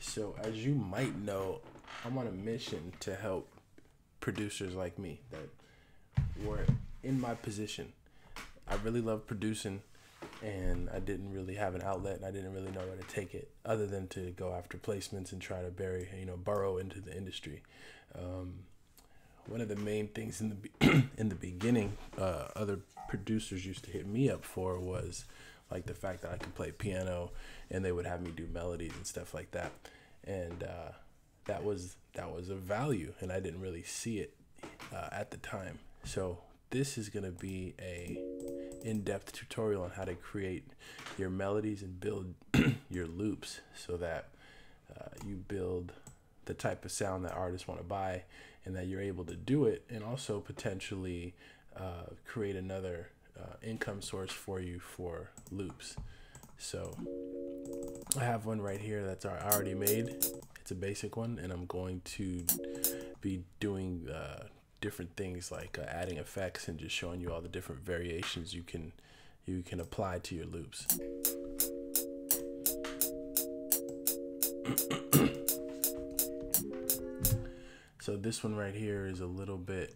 So, as you might know, I'm on a mission to help producers like me that were in my position. I really love producing, and I didn't really have an outlet, and I didn't really know where to take it other than to go after placements and try to burrow into the industry. One of the main things in the in the beginning, other producers used to hit me up for was like the fact that I could play piano, and they would have me do melodies and stuff like that, and that was a value, and I didn't really see it at the time. So this is gonna be a in-depth tutorial on how to create your melodies and build your loops so that you build the type of sound that artists want to buy, and that you're able to do it, and also potentially create another income source for you for loops. So I have one right here that's already made. It's a basic one, and I'm going to be doing different things like adding effects and just showing you all the different variations you can apply to your loops. So this one right here is a little bit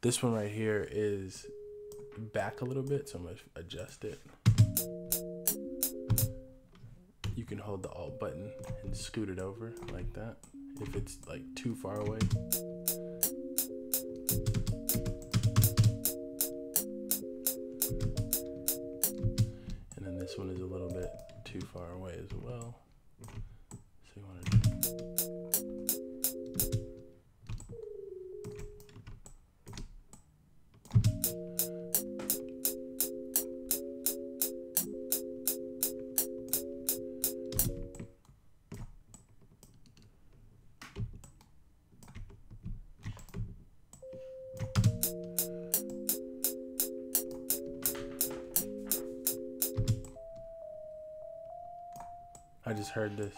this one right here is back a little bit, so I'm gonna adjust it. You can hold the Alt button and scoot it over like that if it's like too far away. And then this one is a little bit too far away as well. So you want to I just heard this.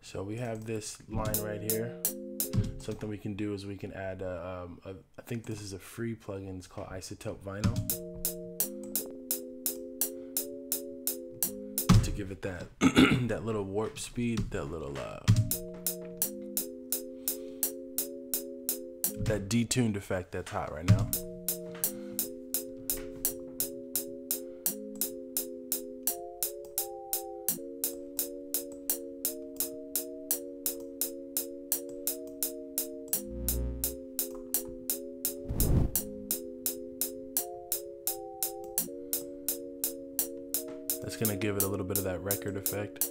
So we have this line right here. Something we can do is we can add I think this is a free plugin. It's called Isotope Vinyl, to give it that that little warp speed, that little that detuned effect that's hot right now. That's gonna give it a little bit of that record effect.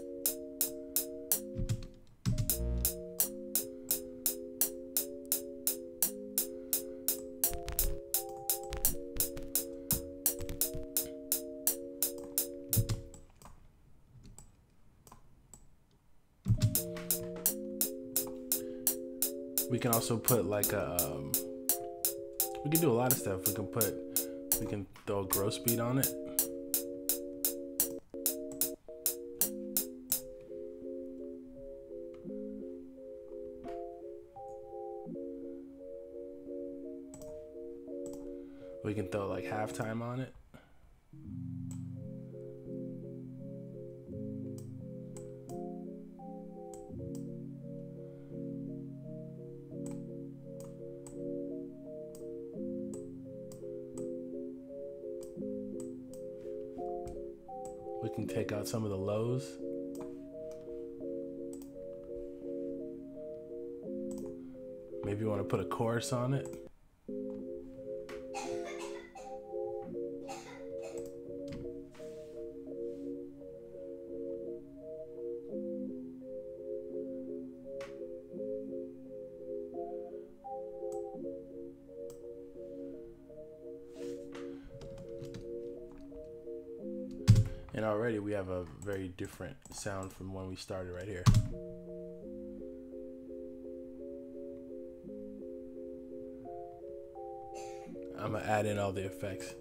We can also put like we can do a lot of stuff. We can throw a growth speed on it. We can throw like halftime on it. We can take out some of the lows. Maybe you want to put a chorus on it. And already we have a very different sound from when we started right here. I'm gonna add in all the effects.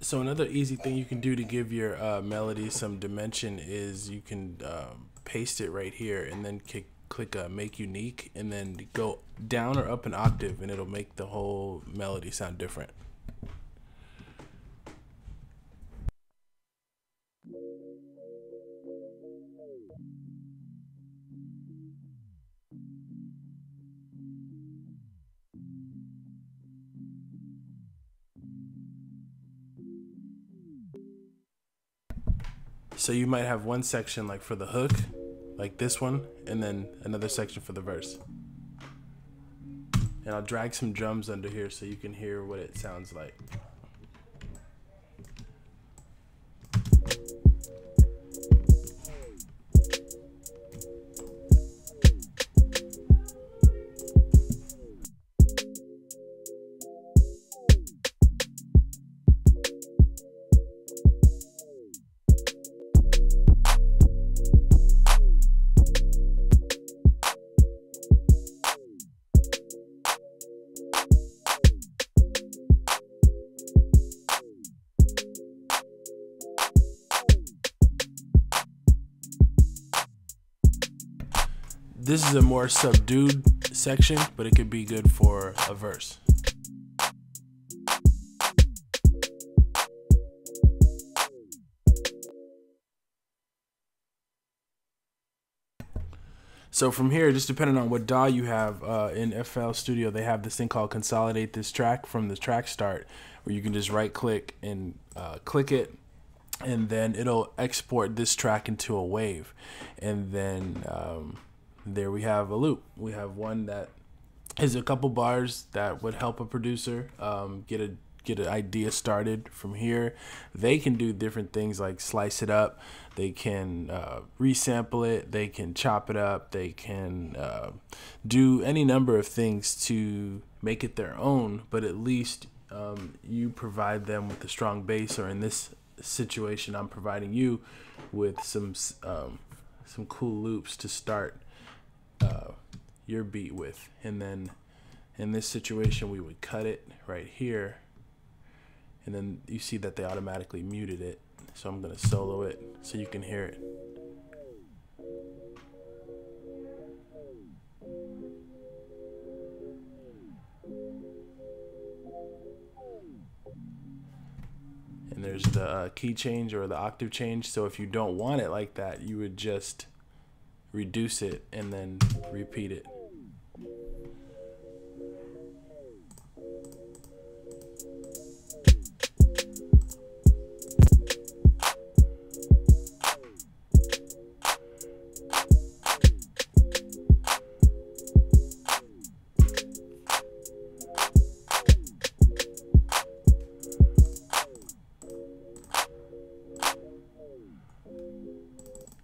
So another easy thing you can do to give your melody some dimension is you can paste it right here and then click make unique and then go down or up an octave and it'll make the whole melody sound different. So you might have one section like for the hook, like this one, and then another section for the verse. And I'll drag some drums under here so you can hear what it sounds like. This is a more subdued section, but it could be good for a verse. So from here, just depending on what DAW you have, in FL Studio, they have this thing called Consolidate This Track from the track start, where you can just right click and click it, and then it'll export this track into a wave. And then there we have a loop. We have one that is a couple bars that would help a producer get an idea started. From here, they can do different things like slice it up, they can resample it, they can chop it up, they can do any number of things to make it their own, but at least you provide them with a strong bass, or in this situation I'm providing you with some cool loops to start your beat with. And then in this situation we would cut it right here, and then you see that they automatically muted it, so I'm going to solo it so you can hear it. And there's the key change or the octave change. So if you don't want it like that, you would just reduce it and then repeat it.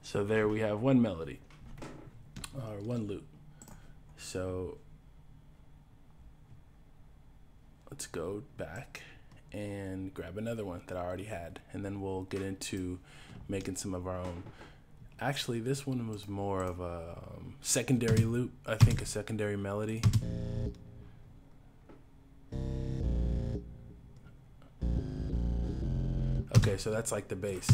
So there we have one melody, or one loop. So let's go back and grab another one that I already had, and then we'll get into making some of our own. Actually, this one was more of a secondary loop, I think, a secondary melody. Okay, so that's like the bass.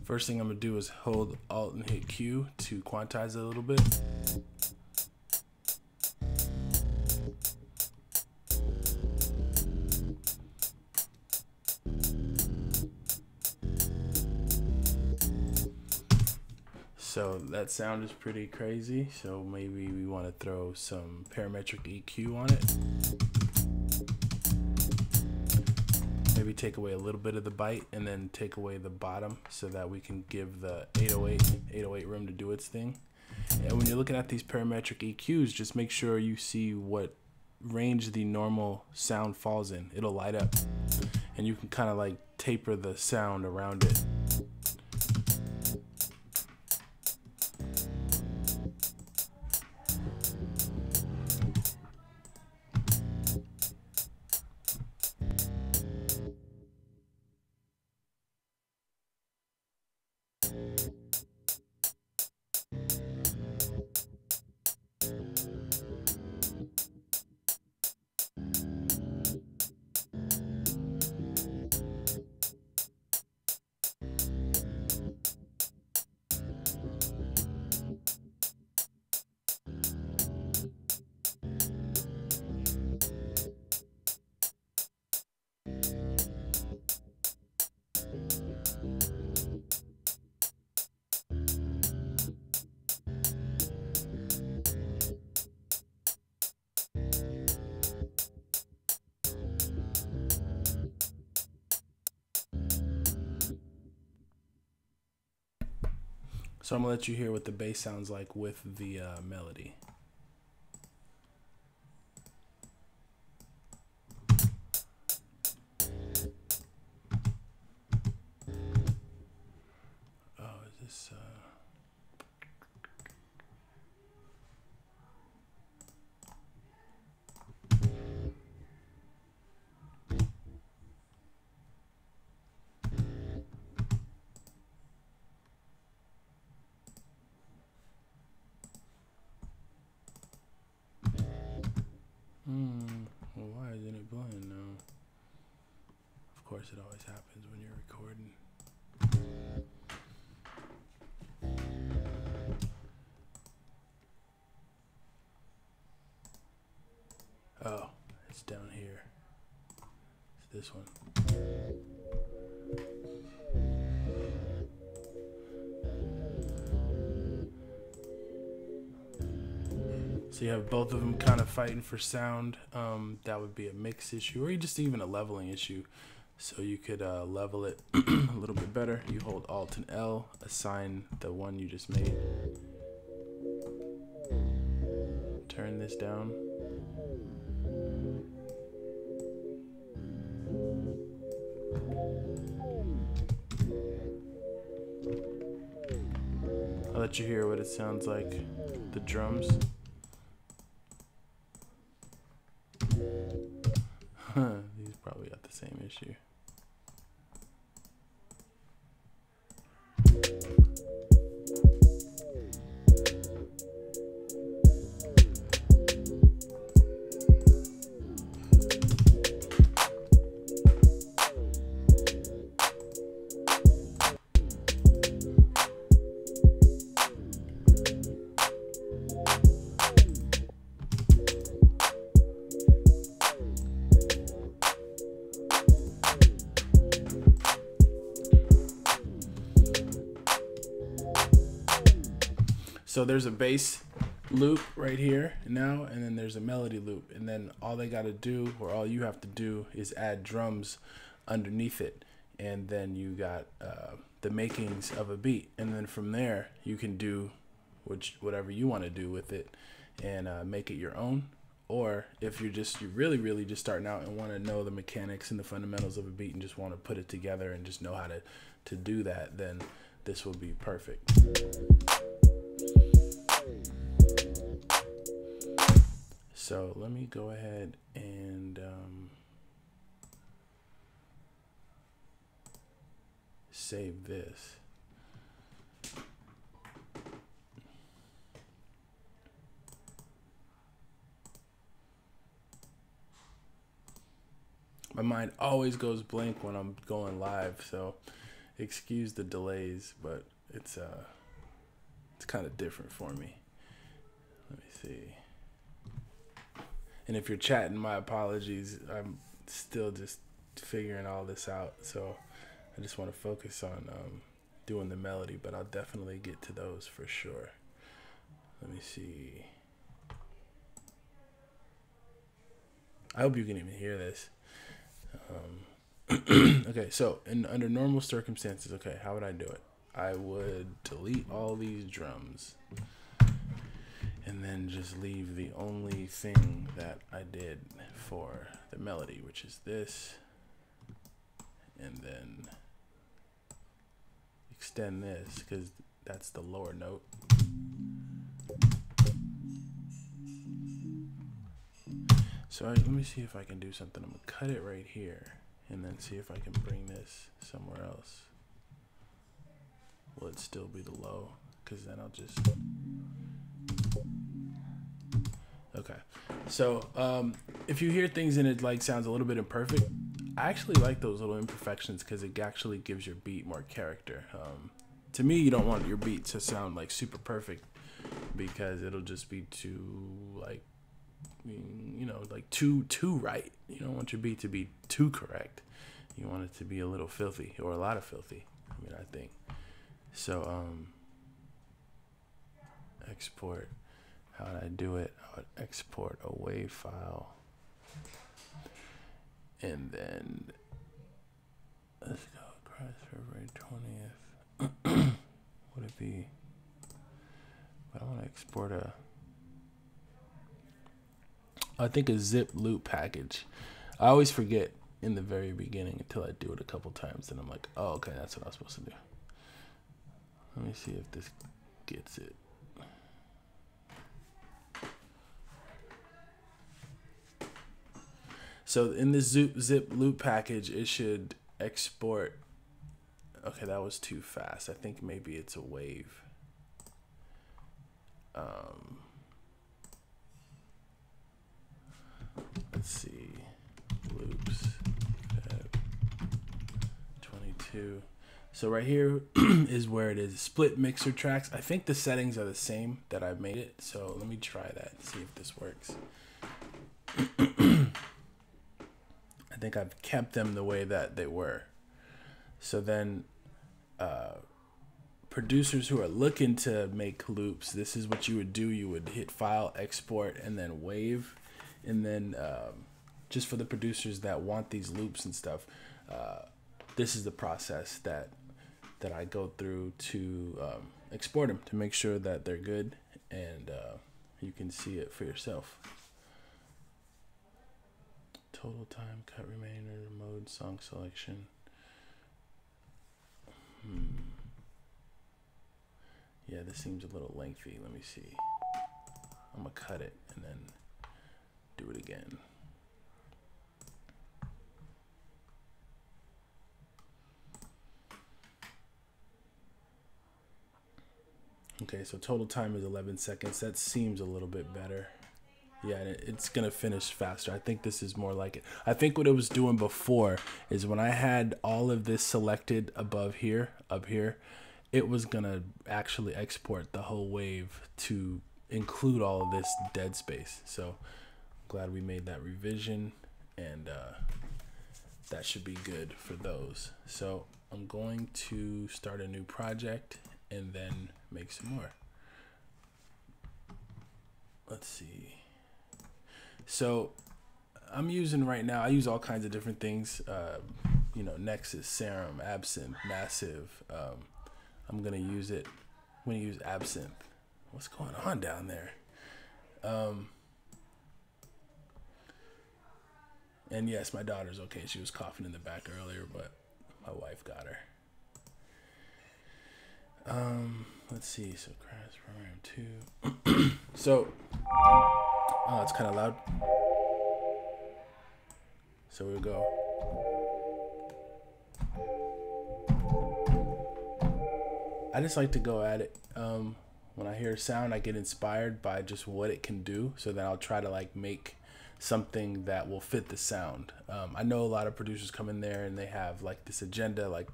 First thing I'm gonna do is hold Alt and hit Q to quantize it a little bit. So that sound is pretty crazy, so maybe we want to throw some parametric EQ on it. Maybe take away a little bit of the bite and then take away the bottom so that we can give the 808 room to do its thing. And when you're looking at these parametric EQs, just make sure you see what range the normal sound falls in. It'll light up, and you can kind of like taper the sound around it. So I'm gonna let you hear what the bass sounds like with the melody. Oh, is this well, why isn't it playing now? Of course, it always happens when you're recording. Oh, it's down here. It's this one. So you have both of them kind of fighting for sound. That would be a mix issue, or just even a leveling issue. So you could level it a little bit better. You hold Alt and L, assign the one you just made. Turn this down. I'll let you hear what it sounds like, the drums. These probably got the same issue. So there's a bass loop right here now, and then there's a melody loop, and then all they got to do, or all you have to do, is add drums underneath it, and then you got the makings of a beat, and then from there you can do whatever you want to do with it and make it your own. Or if you're really just starting out and want to know the mechanics and the fundamentals of a beat and just want to put it together and just know how to do that, then this will be perfect. So let me go ahead and save this. My mind always goes blank when I'm going live, so excuse the delays, but it's kind of different for me. Let me see. And if you're chatting, my apologies. I'm still just figuring all this out, so I just want to focus on doing the melody, but I'll definitely get to those for sure. Let me see. I hope you can even hear this. Okay, so under normal circumstances, okay, how would I do it? I would delete all these drums and then just leave the only thing that I did for the melody, which is this, and then extend this because that's the lower note. So let me see if I can do something. I'm gonna cut it right here and then see if I can bring this somewhere else. Will it still be the low? Because then I'll just... Okay, so if you hear things and it like sounds a little bit imperfect, I actually like those little imperfections because it actually gives your beat more character. To me, you don't want your beat to sound like super perfect because it'll just be too like, you know, like too right. You don't want your beat to be too correct. You want it to be a little filthy or a lot of filthy. I mean, I think so. Export. How would I do it? I would export a WAV file, and then let's go across February 20th. Would it be export I think a zip loop package. I always forget in the very beginning until I do it a couple times, and I'm like, oh, okay, that's what I was supposed to do. Let me see if this gets it. So in this zip loop package, it should export. Okay, that was too fast. I think maybe it's a wave. Let's see. Loops. 22. So right here is where it is. Split mixer tracks. I think the settings are the same that I've made it. So let me try that and see if this works. I think I've kept them the way that they were. So then producers who are looking to make loops, this is what you would do. You would hit file, export, and then wave. And then just for the producers that want these loops and stuff, this is the process that I go through to export them to make sure that they're good, and you can see it for yourself. Total time, cut remainder, mode, song selection. Yeah, this seems a little lengthy. Let me see. I'm gonna cut it and then do it again. Okay, so total time is 11 seconds. That seems a little bit better. Yeah, and it's gonna finish faster. I think this is more like it. I think what it was doing before is when I had all of this selected above here, up here, it was gonna actually export the whole wave to include all of this dead space. So I'm glad we made that revision, and that should be good for those. So I'm going to start a new project and then make some more. Let's see. So I'm using right now, I use all kinds of different things, you know, Nexus, Serum, Absinthe, Massive. I'm going to use it. I'm going to use Absinthe. What's going on down there? And yes, my daughter's okay. She was coughing in the back earlier, but my wife got her. Let's see. So crash program 2. So, oh, it's kind of loud. So we'll go. I just like to go at it. When I hear a sound, I get inspired by just what it can do. So then I'll try to like make something that will fit the sound. I know a lot of producers come in there and they have like this agenda, like,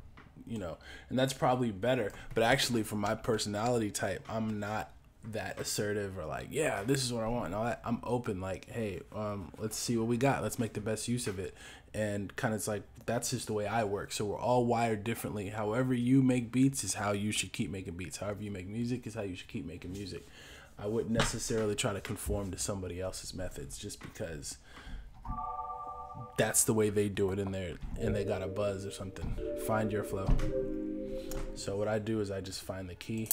you know, and that's probably better. But actually, for my personality type, I'm not that assertive or like, yeah, this is what I want and all that. I'm open, like, hey, let's see what we got. Let's make the best use of it. And kind of, it's like, that's just the way I work. So we're all wired differently. However you make beats is how you should keep making beats. However you make music is how you should keep making music. I wouldn't necessarily try to conform to somebody else's methods just because that's the way they do it in there and they got a buzz or something. Find your flow. So what I do is I just find the key.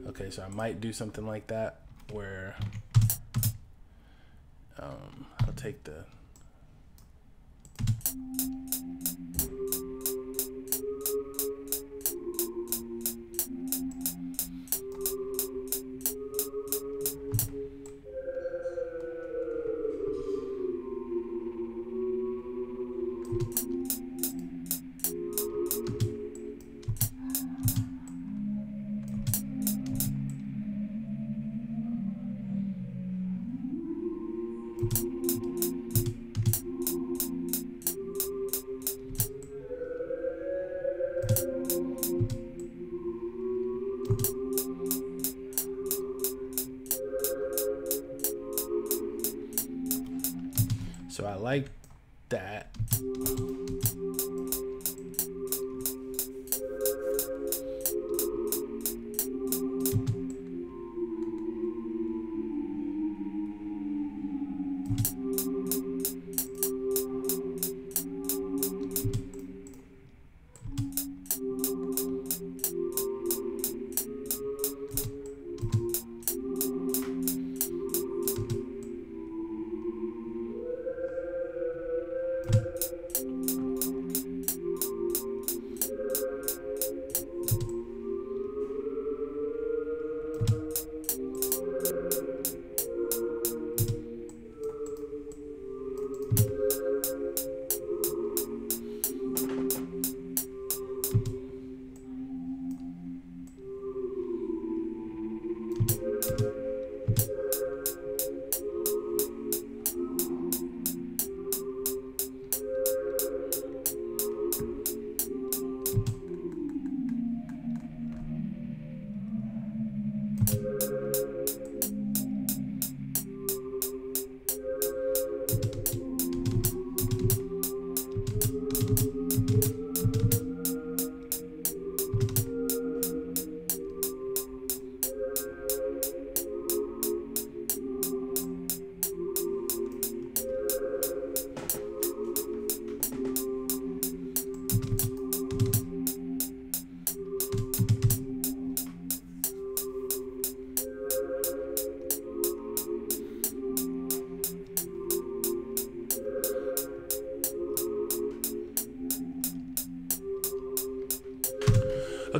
Okay, so I might do something like that where I'll take the so I like that.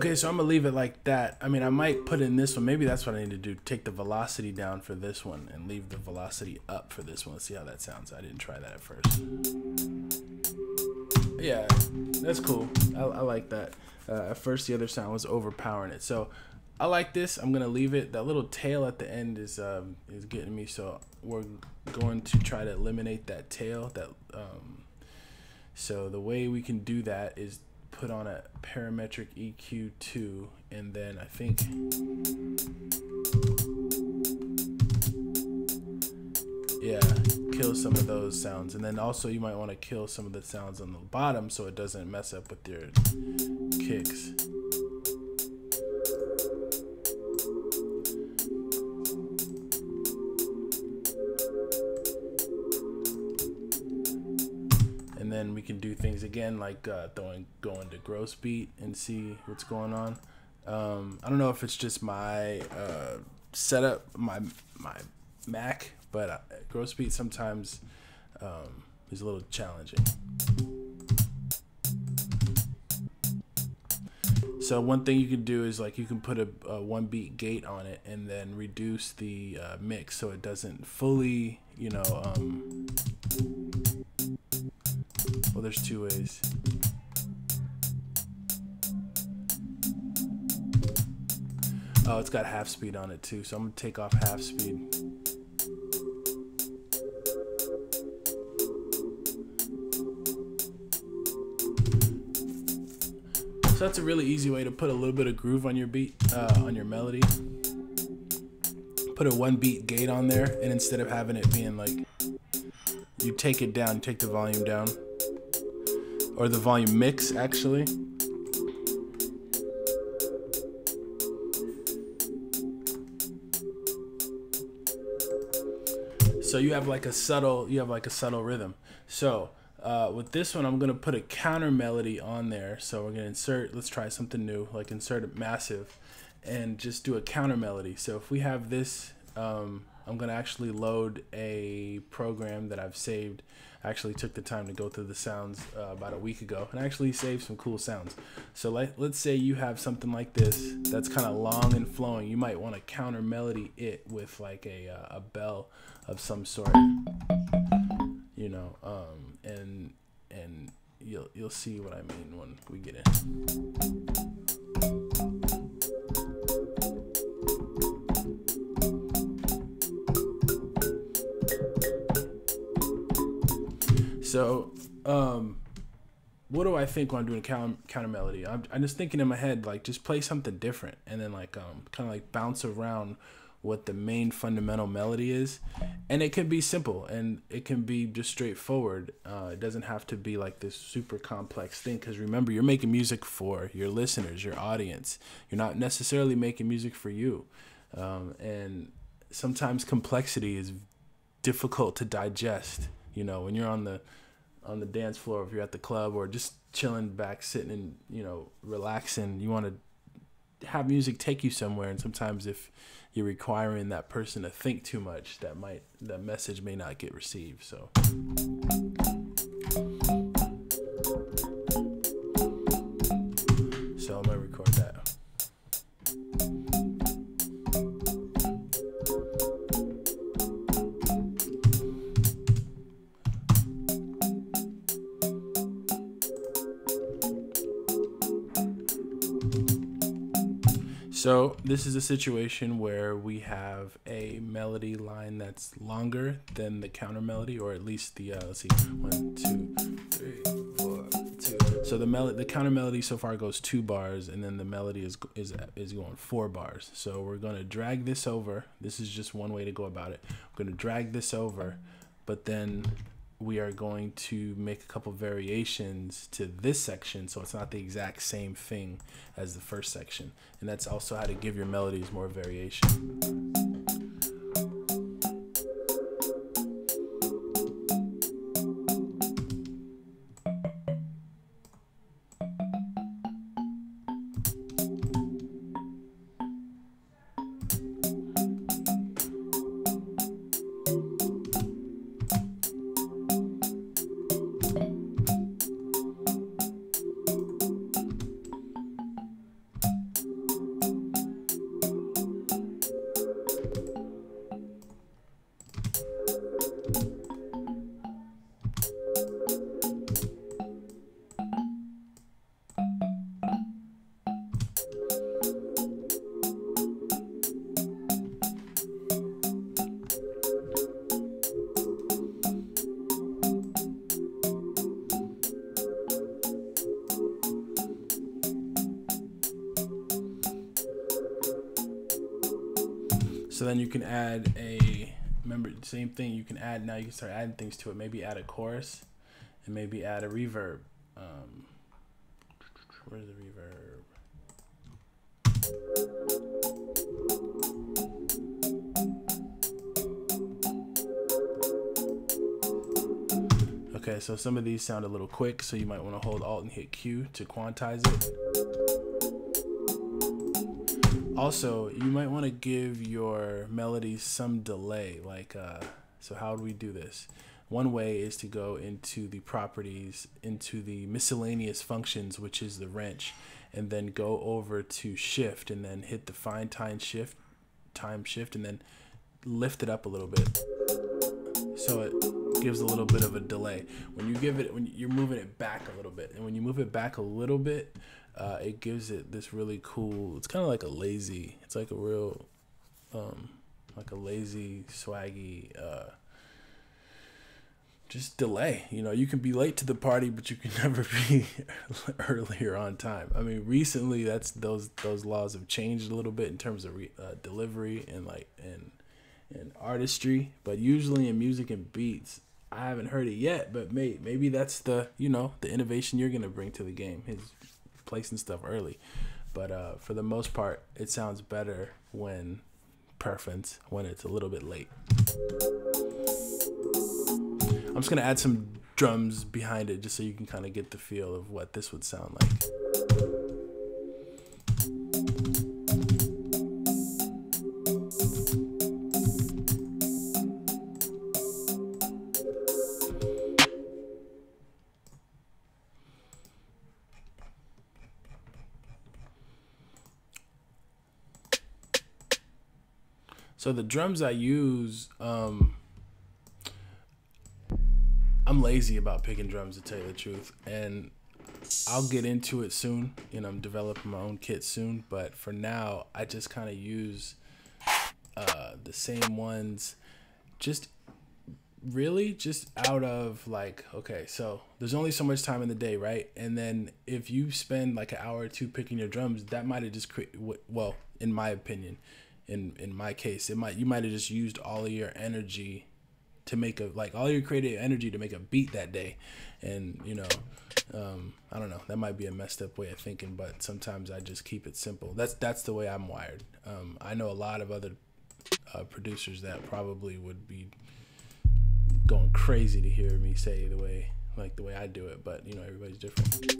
Okay, so I'm gonna leave it like that. I mean, I might put in this one. Maybe that's what I need to do. Take the velocity down for this one and leave the velocity up for this one. Let's see how that sounds. I didn't try that at first. Yeah, that's cool. I like that. At first, the other sound was overpowering it. So I like this. I'm gonna leave it. That little tail at the end is getting me. So we're going to try to eliminate that tail. So the way we can do that is put on a parametric EQ2, and then I think kill some of those sounds. And then also you might want to kill some of the sounds on the bottom so it doesn't mess up with your kicks. And then we can do things again like going to gross beat and see what's going on. I don't know if it's just my setup, my Mac, but gross beat sometimes is a little challenging. So one thing you can do is like you can put a 1 beat gate on it and then reduce the mix so it doesn't fully, well, there's two ways. Oh, it's got half speed on it too, so I'm gonna take off half speed. So that's a really easy way to put a little bit of groove on your beat, on your melody. Put a 1 beat gate on there, and instead of having it being like, you take it down, take the volume down, or the volume mix actually. So you have like a subtle rhythm. So with this one, I'm gonna put a counter melody on there. So we're gonna insert. Let's try something new, like insert a massive, and just do a counter melody. So if we have this, I'm gonna actually load a program that I've saved. I actually took the time to go through the sounds about a week ago, and actually saved some cool sounds. So let's say you have something like this that's kind of long and flowing. You might want to counter melody it with like a bell of some sort, and you'll see what I mean when we get in. So, what do I think when I'm doing a counter melody? I'm just thinking in my head, like, just play something different, and then like kind of like bounce around what the main fundamental melody is. And it can be simple, and it can be just straightforward. It doesn't have to be like this super complex thing, because remember, you're making music for your listeners, your audience. You're not necessarily making music for you. And sometimes complexity is difficult to digest. When you're on the dance floor, if you're at the club, or just chilling back, sitting and relaxing, you want to have music take you somewhere. And sometimes if you're requiring that person to think too much, that message may not get received. So I'm gonna record that. So this is a situation where we have a melody line that's longer than the counter melody, or at least the let's see, 1, 2, 3, 4, 2. So the counter melody so far goes 2 bars, and then the melody is going 4 bars. So we're gonna drag this over. This is just one way to go about it. We're gonna drag this over, but then we are going to make a couple variations to this section, so it's not the exact same thing as the first section. And that's also how to give your melodies more variation. So then you can add a, remember, same thing, you can add, now you can start adding things to it. Maybe add a chorus and maybe add a reverb. Where's the reverb? Okay, so some of these sound a little quick, so you might want to hold Alt and hit Q to quantize it. Also, you might want to give your melodies some delay, like, so how do we do this? One way is to go into the properties, into the miscellaneous functions, which is the wrench, and then go over to shift and then hit the find time shift, and then lift it up a little bit. So it gives a little bit of a delay. When you give it, when you're moving it back a little bit, and when you move it back a little bit, it gives it this really cool, it's kind of like a lazy, it's like a real, like a lazy, swaggy, just delay. You know, you can be late to the party, but you can never be earlier on time. I mean, recently those laws have changed a little bit in terms of delivery and and artistry, but usually in music and beats, I haven't heard it yet, but maybe that's the, you know, the innovation you're gonna bring to the game, is placing stuff early. But for the most part, it sounds better when it's a little bit late. I'm just gonna add some drums behind it just so you can kind of get the feel of what this would sound like. So the drums I use, I'm lazy about picking drums, to tell you the truth, and I'll get into it soon. You know, I'm developing my own kit soon, but for now, I just kind of use the same ones, just out of like, okay, so there's only so much time in the day, right? And then if you spend like an hour or two picking your drums, that might have just well, in my opinion, in my case, you might have just used all of your energy to make all your creative energy to make a beat that day. And, you know, I don't know, that might be a messed up way of thinking, but sometimes I just keep it simple. That's the way I'm wired. I know a lot of other producers that probably would be going crazy to hear me say the way I do it, but, you know, everybody's different.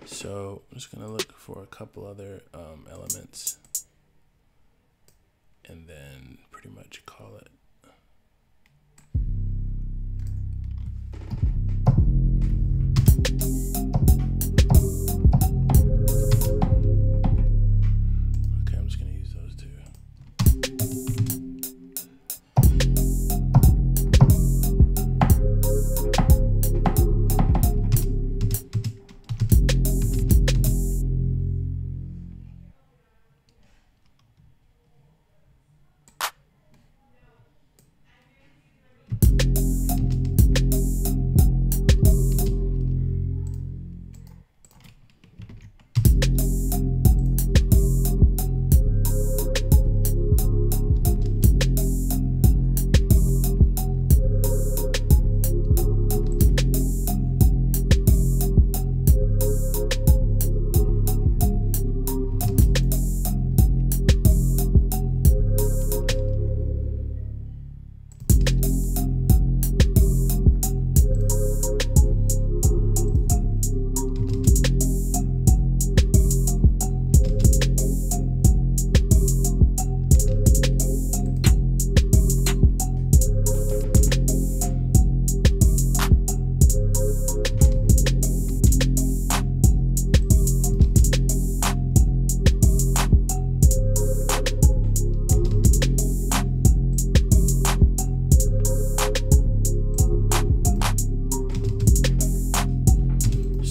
So I'm just gonna look for a couple other elements and then pretty much call it. Okay, I'm just gonna use those two.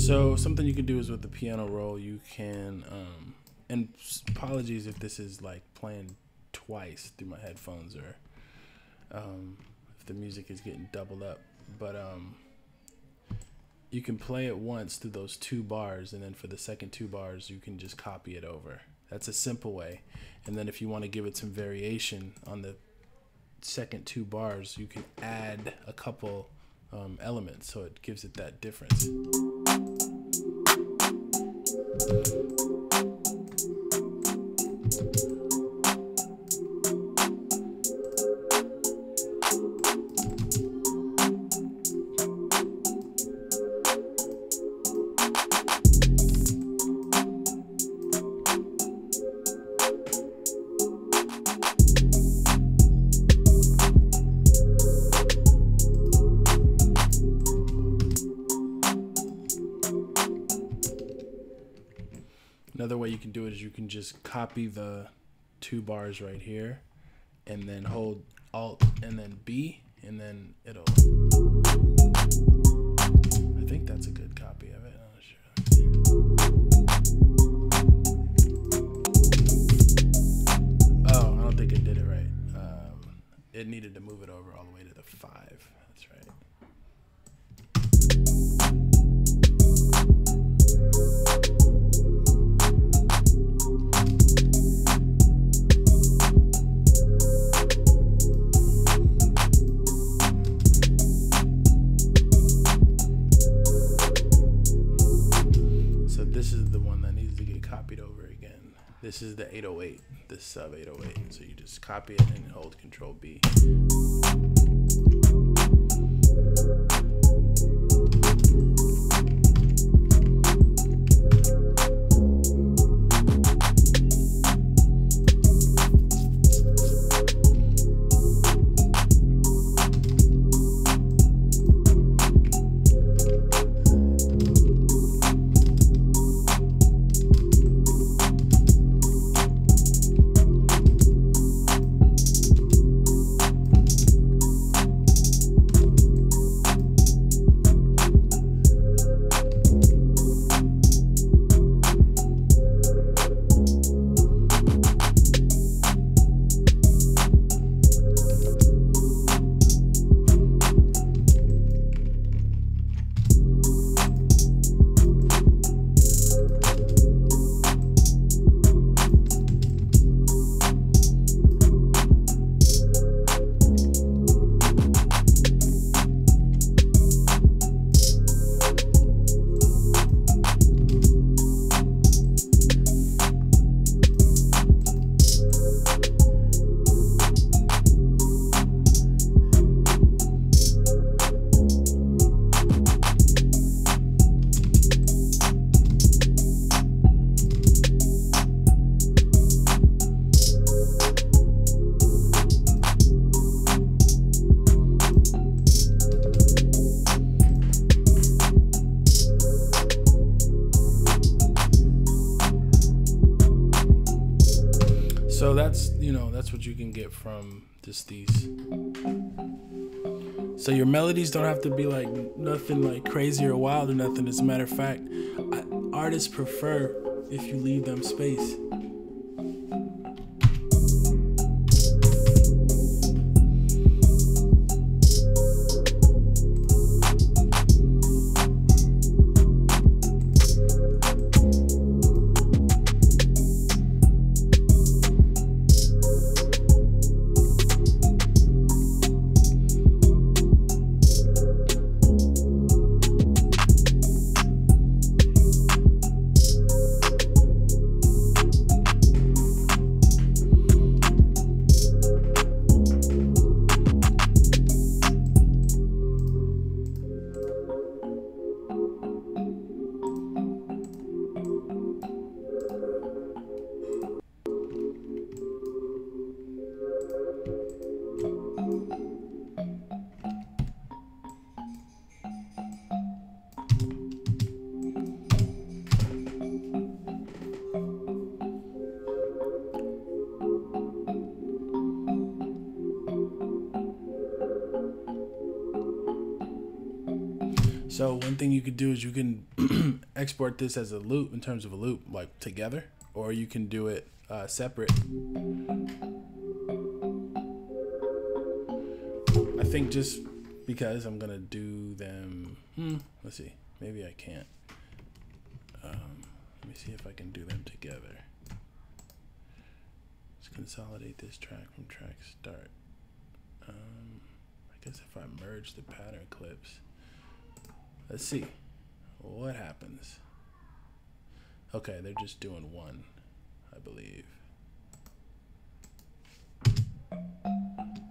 So something you can do is with the piano roll, you can, and apologies if this is like playing twice through my headphones, or if the music is getting doubled up, but you can play it once through those 2 bars, and then for the second 2 bars you can just copy it over. That's a simple way. And then if you want to give it some variation on the second 2 bars, you can add a couple elements so it gives it that difference. Another way you can do it is you can just copy the 2 bars right here and then hold Alt and then B, and then it'll, I think that's a good copy of it. I'm not sure. Oh, I don't think it did it right. It needed to move it over all the way to the 5. That's right. This is the 808, this sub 808. So you just copy it and hold Control B. So that's, you know, that's what you can get from just these. So your melodies don't have to be like nothing like crazy or wild or nothing. As a matter of fact, artists prefer if you leave them space. So one thing you could do is you can export this as a loop, in terms of a loop, like together, or you can do it separate. I think just because I'm gonna do them, let's see, maybe I can't. Let me see if I can do them together. Let's consolidate this track from track start. I guess if I merge the pattern clips, let's see what happens. Okay, they're just doing one, I believe.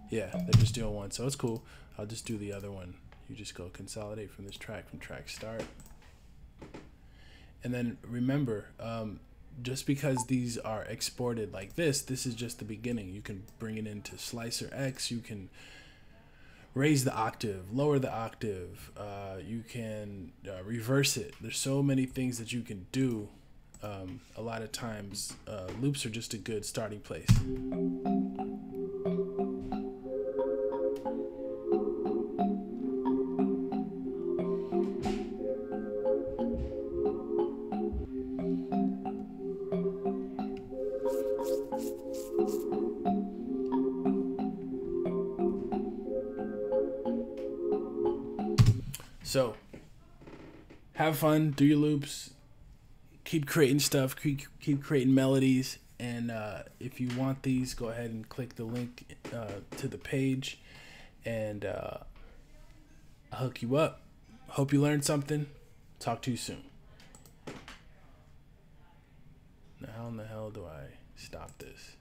Yeah, they're just doing one, so it's cool. I'll just do the other one. You just go consolidate from this track from track start. And then remember, just because these are exported like this is just the beginning. You can bring it into Slicer X. You can raise the octave, lower the octave. You can reverse it. There's so many things that you can do. A lot of times, loops are just a good starting place. So, have fun, do your loops, keep creating stuff, keep creating melodies, and if you want these, go ahead and click the link to the page, and I'll hook you up. Hope you learned something. Talk to you soon. Now, how in the hell do I stop this?